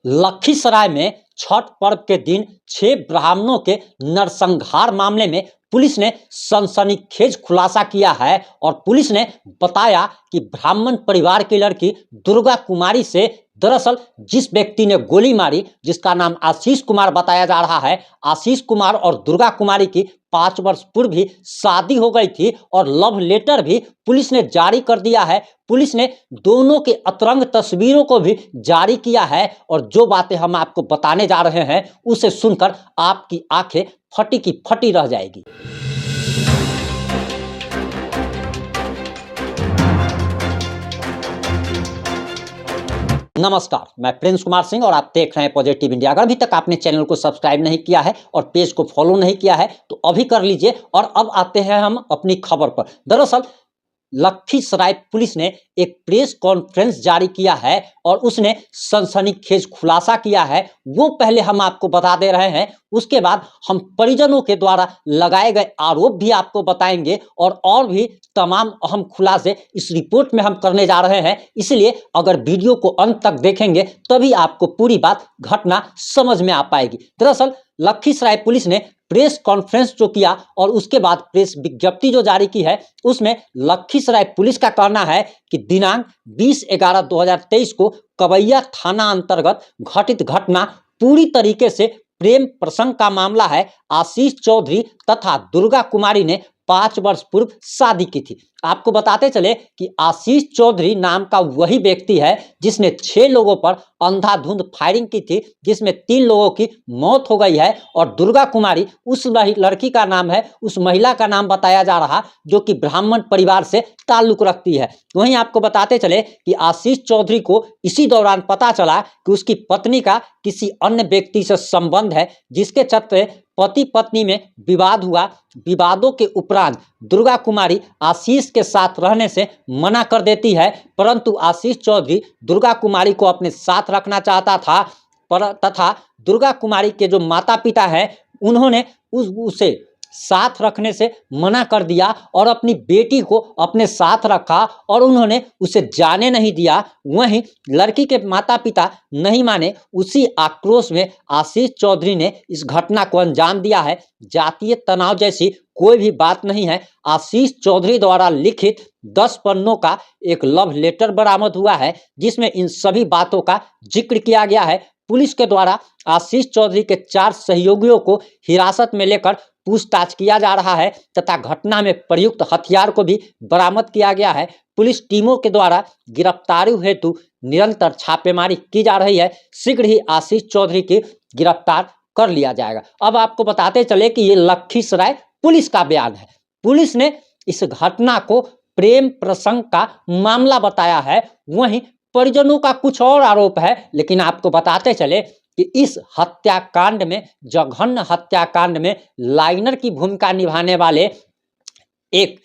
लखीसराय में छठ पर्व के दिन 6 ब्राह्मणों के नरसंहार मामले में पुलिस ने सनसनीखेज खुलासा किया है और पुलिस ने बताया कि ब्राह्मण परिवार की लड़की दुर्गा कुमारी से दरअसल जिस व्यक्ति ने गोली मारी, जिसका नाम आशीष कुमार बताया जा रहा है, आशीष कुमार और दुर्गा कुमारी की 5 वर्ष पूर्व भी शादी हो गई थी और लव लेटर भी पुलिस ने जारी कर दिया है। पुलिस ने दोनों के अतरंग तस्वीरों को भी जारी किया है और जो बातें हम आपको बताने जा रहे हैं उसे सुनकर आपकी आंखें फटी की फटी रह जाएगी। नमस्कार, मैं प्रिंस कुमार सिंह और आप देख रहे हैं पॉजिटिव इंडिया। अगर अभी तक आपने चैनल को सब्सक्राइब नहीं किया है और पेज को फॉलो नहीं किया है तो अभी कर लीजिए। और अब आते हैं हम अपनी खबर पर। दरअसल लखीसराय पुलिस ने एक प्रेस कॉन्फ्रेंस जारी किया है और उसने सनसनीखेज खुलासा किया है। वो पहले हम आपको बता दे रहे हैं, उसके बाद हम परिजनों के द्वारा लगाए गए आरोप भी आपको बताएंगे और भी तमाम अहम खुलासे इस रिपोर्ट में हम करने जा रहे हैं। इसलिए अगर वीडियो को अंत तक देखेंगे तभी आपको पूरी बात घटना समझ में आ पाएगी। दरअसल लखीसराय पुलिस ने प्रेस कॉन्फ्रेंस जो किया और उसके बाद प्रेस विज्ञप्ति जो जारी की है उसमें लखीसराय पुलिस का कहना है कि दिनांक 20/11/2023 को कबैया थाना अंतर्गत घटित घटना पूरी तरीके से प्रेम प्रसंग का मामला है। आशीष चौधरी तथा दुर्गा कुमारी ने 5 वर्ष पूर्व शादी की थी। आपको बताते चले कि आशीष चौधरी नाम का वही व्यक्ति है जिसने 6 लोगों पर अंधाधुंध फायरिंग की थी, जिसमें 3 लोगों की मौत हो गई है। और दुर्गा कुमारी उस लड़की का नाम है, उस महिला का नाम बताया जा रहा जो कि ब्राह्मण परिवार से ताल्लुक रखती है। वहीं आपको बताते चले कि आशीष चौधरी को इसी दौरान पता चला कि उसकी पत्नी का किसी अन्य व्यक्ति से संबंध है, जिसके चलते पति पत्नी में विवाद हुआ। विवादों के उपरांत दुर्गा कुमारी आशीष के साथ रहने से मना कर देती है, परंतु आशीष चौधरी दुर्गा कुमारी को अपने साथ रखना चाहता था तथा दुर्गा कुमारी के जो माता पिता हैं उन्होंने उसे साथ रखने से मना कर दिया और अपनी बेटी को अपने साथ रखा और उन्होंने उसे जाने नहीं दिया। वहीं लड़की के माता पिता नहीं माने। उसी आक्रोश में आशीष चौधरी ने इस घटना को अंजाम दिया है। जातीय तनाव जैसी कोई भी बात नहीं है। आशीष चौधरी द्वारा लिखित 10 पन्नों का एक लव लेटर बरामद हुआ है जिसमें इन सभी बातों का जिक्र किया गया है। पुलिस के द्वारा आशीष चौधरी के 4 सहयोगियों को हिरासत में लेकर पूछताछ किया जा रहा है तथा घटना में प्रयुक्त हथियार को भी बरामद किया गया है। पुलिस टीमों के द्वारा गिरफ्तारी हेतु निरंतर छापेमारी की जा रही है। शीघ्र ही आशीष चौधरी की गिरफ्तार कर लिया जाएगा। अब आपको बताते चले कि ये लखीसराय पुलिस का बयान है। पुलिस ने इस घटना को प्रेम प्रसंग का मामला बताया है। वहीं परिजनों का कुछ और आरोप है, लेकिन आपको बताते चले कि इस हत्याकांड में, जघन्य हत्याकांड में लाइनर की भूमिका निभाने वाले एक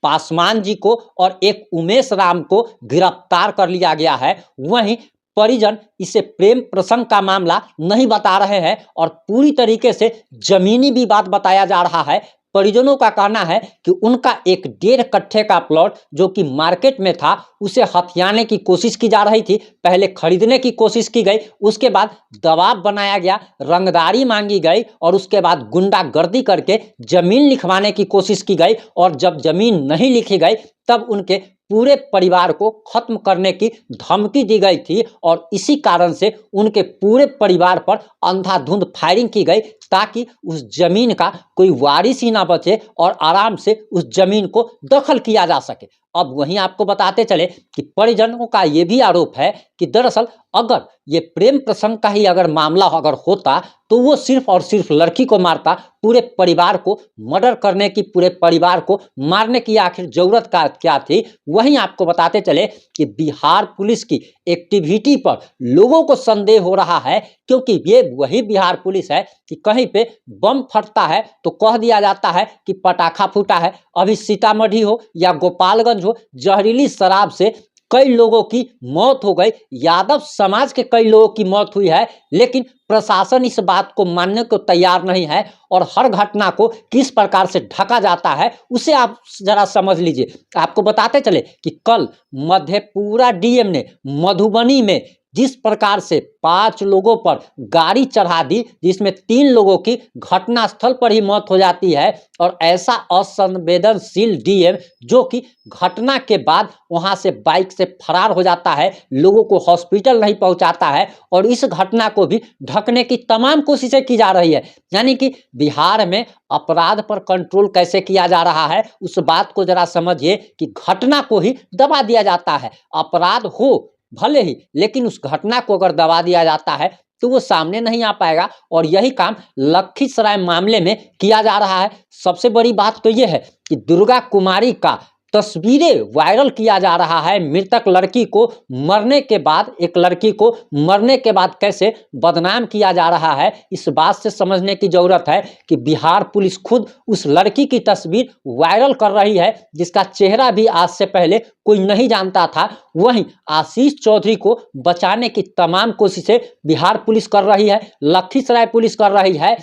पासवान जी को और एक उमेश राम को गिरफ्तार कर लिया गया है। वहीं परिजन इसे प्रेम प्रसंग का मामला नहीं बता रहे हैं और पूरी तरीके से जमीनी विवाद बताया जा रहा है। परिजनों का कहना है कि उनका एक 1.5 कट्ठे का प्लॉट जो कि मार्केट में था उसे हथियाने की कोशिश की जा रही थी। पहले खरीदने की कोशिश की गई, उसके बाद दबाव बनाया गया, रंगदारी मांगी गई और उसके बाद गुंडागर्दी करके जमीन लिखवाने की कोशिश की गई। और जब जमीन नहीं लिखी गई तब उनके पूरे परिवार को खत्म करने की धमकी दी गई थी और इसी कारण से उनके पूरे परिवार पर अंधाधुंध फायरिंग की गई ताकि उस जमीन का कोई वारिस ही ना बचे और आराम से उस जमीन को दखल किया जा सके। अब वहीं आपको बताते चले कि परिजनों का ये भी आरोप है कि दरअसल अगर ये प्रेम प्रसंग का ही अगर मामला अगर होता तो वो सिर्फ और सिर्फ लड़की को मारता, पूरे परिवार को मर्डर करने की, पूरे परिवार को मारने की आखिर जरूरत क्या थी। वहीं आपको बताते चले कि बिहार पुलिस की एक्टिविटी पर लोगों को संदेह हो रहा है, क्योंकि ये वही बिहार पुलिस है कि कहीं पे बम फटता है तो कह दिया जाता है कि पटाखा फूटा है। अभी सीतामढ़ी हो या गोपालगंज हो, जहरीली शराब से कई लोगों की मौत हो गई, यादव समाज के कई लोगों की मौत हुई है, लेकिन प्रशासन इस बात को मानने को तैयार नहीं है और हर घटना को किस प्रकार से ढका जाता है उसे आप जरा समझ लीजिए। आपको बताते चले कि कल मधेपुरा डीएम ने मधुबनी में जिस प्रकार से 5 लोगों पर गाड़ी चढ़ा दी, जिसमें 3 लोगों की घटनास्थल पर ही मौत हो जाती है, और ऐसा असंवेदनशील डीएम जो कि घटना के बाद वहां से बाइक से फरार हो जाता है, लोगों को हॉस्पिटल नहीं पहुंचाता है, और इस घटना को भी ढकने की तमाम कोशिशें की जा रही है। यानी कि बिहार में अपराध पर कंट्रोल कैसे किया जा रहा है, उस बात को जरा समझिए कि घटना को ही दबा दिया जाता है। अपराध हो भले ही, लेकिन उस घटना को अगर दबा दिया जाता है तो वो सामने नहीं आ पाएगा, और यही काम लखीसराय मामले में किया जा रहा है। सबसे बड़ी बात तो ये है कि दुर्गा कुमारी का तस्वीरें वायरल किया जा रहा है। मृतक लड़की को मरने के बाद, एक लड़की को मरने के बाद कैसे बदनाम किया जा रहा है, इस बात से समझने की जरूरत है कि बिहार पुलिस खुद उस लड़की की तस्वीर वायरल कर रही है, जिसका चेहरा भी आज से पहले कोई नहीं जानता था। वहीं आशीष चौधरी को बचाने की तमाम कोशिशें बिहार पुलिस कर रही है, लखीसराय पुलिस कर रही है,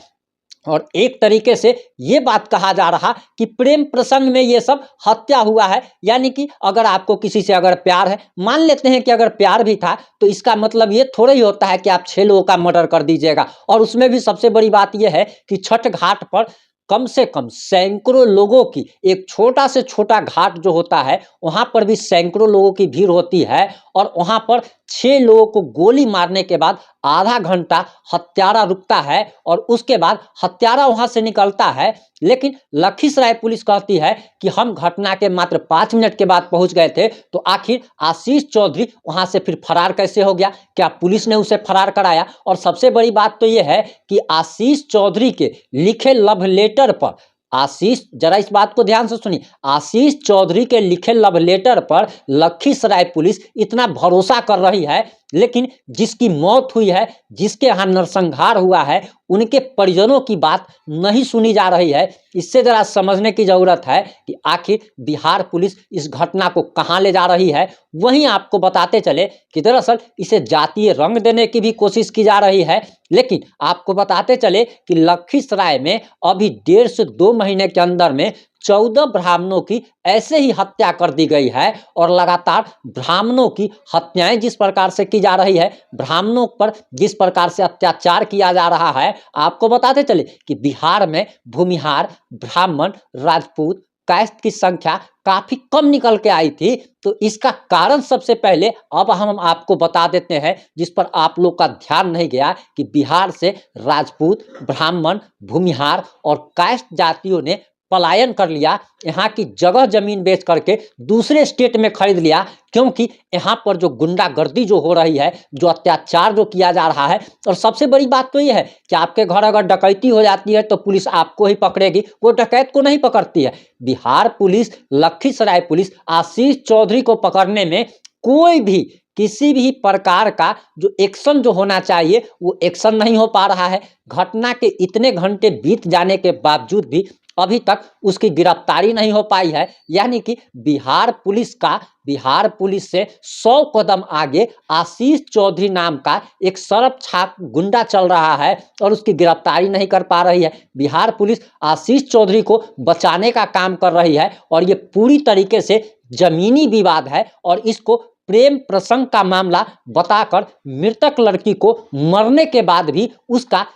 और एक तरीके से ये बात कहा जा रहा कि प्रेम प्रसंग में ये सब हत्या हुआ है। यानी कि अगर आपको किसी से अगर प्यार है, मान लेते हैं कि अगर प्यार भी था, तो इसका मतलब ये थोड़ा ही होता है कि आप 6 लोगों का मर्डर कर दीजिएगा। और उसमें भी सबसे बड़ी बात यह है कि छठ घाट पर कम से कम सैकड़ों लोगों की, एक छोटा से छोटा घाट जो होता है वहां पर भी सैकड़ों लोगों की भीड़ होती है, और वहां पर 6 लोगों को गोली मारने के बाद आधा घंटा हत्यारा रुकता है, और उसके बाद हत्यारा वहां से निकलता है। लेकिन लखीसराय पुलिस कहती है कि हम घटना के मात्र 5 मिनट के बाद पहुंच गए थे, तो आखिर आशीष चौधरी वहां से फिर फरार कैसे हो गया? क्या पुलिस ने उसे फरार कराया? और सबसे बड़ी बात तो यह है कि आशीष चौधरी के लिखे लव लेटर पर, आशीष, जरा इस बात को ध्यान से सुनिए, आशीष चौधरी के लिखे लव लेटर पर लखीसराय पुलिस इतना भरोसा कर रही है, लेकिन जिसकी मौत हुई है, जिसके यहाँ नरसंहार हुआ है, उनके परिजनों की बात नहीं सुनी जा रही है। इससे जरा समझने की जरूरत है कि आखिर बिहार पुलिस इस घटना को कहां ले जा रही है। वहीं आपको बताते चले कि दरअसल इसे जातीय रंग देने की भी कोशिश की जा रही है, लेकिन आपको बताते चले कि लखीसराय में अभी 1.5 से 2 महीने के अंदर में 14 ब्राह्मणों की ऐसे ही हत्या कर दी गई है, और लगातार ब्राह्मणों की हत्याएं जिस प्रकार से की जा रही है, ब्राह्मणों पर जिस प्रकार से अत्याचार किया जा रहा है, आपको बताते चले कि बिहार में भूमिहार, ब्राह्मण, राजपूत, कास्ट की संख्या काफी कम निकल के आई थी। तो इसका कारण सबसे पहले अब हम आपको बता देते हैं, जिस पर आप लोग का ध्यान नहीं गया, कि बिहार से राजपूत, ब्राह्मण, भूमिहार और कास्ट जातियों ने पलायन कर लिया, यहाँ की जगह जमीन बेच करके दूसरे स्टेट में खरीद लिया, क्योंकि यहाँ पर जो गुंडागर्दी जो हो रही है, जो अत्याचार जो किया जा रहा है। और सबसे बड़ी बात तो ये है कि आपके घर अगर डकैती हो जाती है तो पुलिस आपको ही पकड़ेगी, वो डकैत को नहीं पकड़ती है। बिहार पुलिस, लखीसराय पुलिस आशीष चौधरी को पकड़ने में कोई भी, किसी भी प्रकार का जो एक्शन जो होना चाहिए वो एक्शन नहीं हो पा रहा है। घटना के इतने घंटे बीत जाने के बावजूद भी अभी तक उसकी गिरफ्तारी नहीं हो पाई है। यानी कि बिहार पुलिस से 100 कदम आगे आशीष चौधरी नाम का एक सरप छाप गुंडा चल रहा है, और उसकी गिरफ्तारी नहीं कर पा रही है। बिहार पुलिस आशीष चौधरी को बचाने का काम कर रही है, और ये पूरी तरीके से जमीनी विवाद है, और इसको प्रेम प्रसंग का मामला बताकर मृतक लड़की को मरने के बाद भी उसके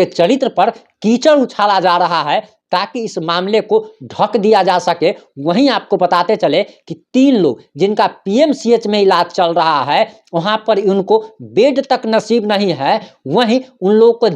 चरित्र पर कीचड़ उछाला जा रहा है, ताकि इस मामले को ढक दिया जा सके। वहीं आपको बताते चले कि 3 लोग जिनका पीएमसीएच में इलाज चल रहा है, वहां पर उनको बेड तक नसीब नहीं है, वहीं उन लोगों को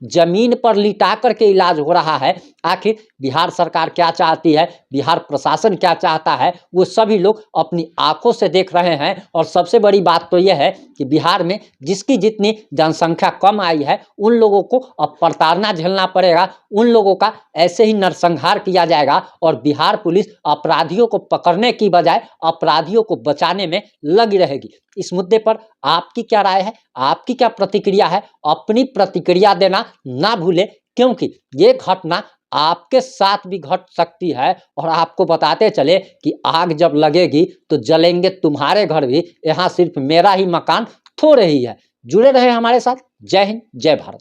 जमीन पर लिटा करके इलाज हो रहा है। आखिर बिहार सरकार क्या चाहती है, बिहार प्रशासन क्या चाहता है, वो सभी लोग अपनी आंखों से देख रहे हैं। और सबसे बड़ी बात तो यह है कि बिहार में जिसकी जितनी जनसंख्या कम आई है, उन लोगों को अब प्रताड़ना झेलना पड़ेगा, उन लोगों का ऐसे ही नरसंहार किया जाएगा, और बिहार पुलिस अपराधियों को पकड़ने की बजाय अपराधियों को बचाने में लगी रहेगी। इस मुद्दे पर आपकी क्या राय है, आपकी क्या प्रतिक्रिया है? अपनी प्रतिक्रिया देना ना भूले, क्योंकि ये घटना आपके साथ भी घट सकती है। और आपको बताते चले कि आग जब लगेगी तो जलेंगे तुम्हारे घर भी, यहाँ सिर्फ मेरा ही मकान थोड़े ही है। जुड़े रहे हमारे साथ। जय हिंद, जय भारत।